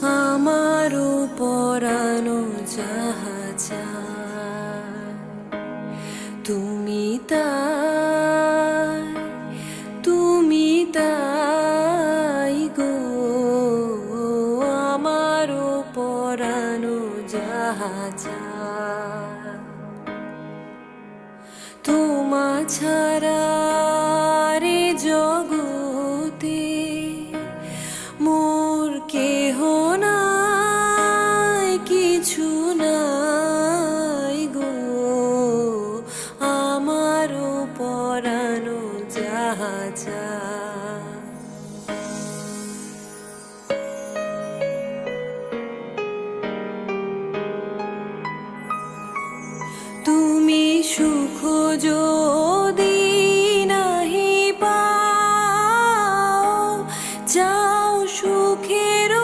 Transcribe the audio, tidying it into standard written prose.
আমারও পরানো যাহা চায় তুমি তাই, তুমি তাই গো। আমারও পরানো যাহা চায় তোমা ছাড়া